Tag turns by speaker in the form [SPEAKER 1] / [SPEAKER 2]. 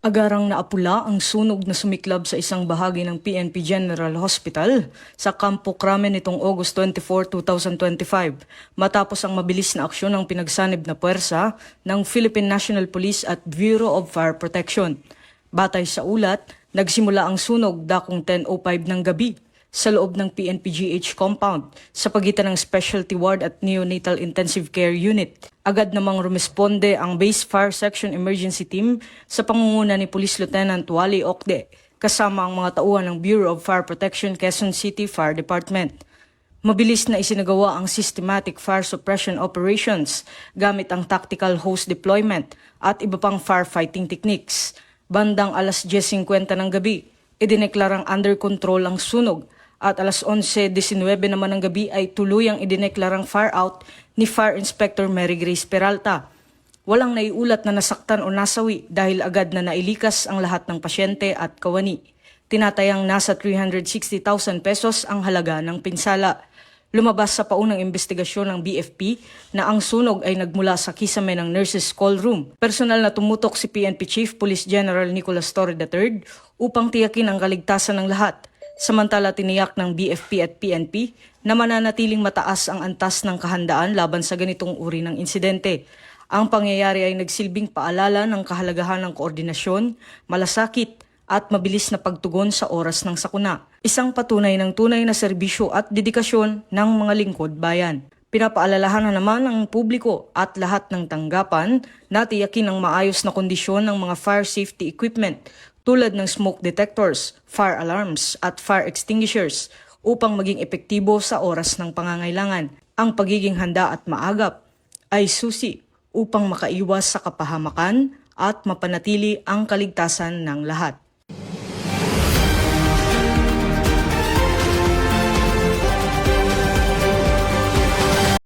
[SPEAKER 1] Agarang naapula ang sunog na sumiklab sa isang bahagi ng PNP General Hospital sa Campo Crame nitong August 24, 2025 matapos ang mabilis na aksyon ng pinagsanib na puwersa ng Philippine National Police at Bureau of Fire Protection. Batay sa ulat, nagsimula ang sunog dakong 10:05 ng gabi sa loob ng PNP-GH compound sa pagitan ng Specialty Ward at Neonatal Intensive Care Unit. Agad namang rumisponde ang Base Fire Section Emergency Team sa pangunguna ni Police Lieutenant Wally Ocde kasama ang mga tauhan ng Bureau of Fire Protection Quezon City Fire Department. Mabilis na isinagawa ang systematic fire suppression operations gamit ang tactical hose deployment at iba pang firefighting techniques. Bandang alas 10:50 ng gabi, idineklarang under control ang sunog at alas 11:19 naman ng gabi ay tuluyang idineklarang fire out ni Fire Inspector Mary Grace Peralta. Walang naiulat na nasaktan o nasawi dahil agad na nailikas ang lahat ng pasyente at kawani. Tinatayang nasa 360,000 pesos ang halaga ng pinsala. Lumabas sa paunang investigasyon ng BFP na ang sunog ay nagmula sa kisame ng nurses' call room. Personal na tumutok si PNP Chief Police General Nicolas Torre III upang tiyakin ang kaligtasan ng lahat. Samantala tiniyak ng BFP at PNP na mananatiling mataas ang antas ng kahandaan laban sa ganitong uri ng insidente. Ang pangyayari ay nagsilbing paalala ng kahalagahan ng koordinasyon, malasakit at mabilis na pagtugon sa oras ng sakuna. Isang patunay ng tunay na serbisyo at dedikasyon ng mga lingkod bayan. Pinapaalalahanan naman ng publiko at lahat ng tanggapan na tiyakin ang maayos na kondisyon ng mga fire safety equipment tulad ng smoke detectors, fire alarms at fire extinguishers upang maging epektibo sa oras ng pangangailangan. Ang pagiging handa at maagap ay susi upang makaiwas sa kapahamakan at mapanatili ang kaligtasan ng lahat.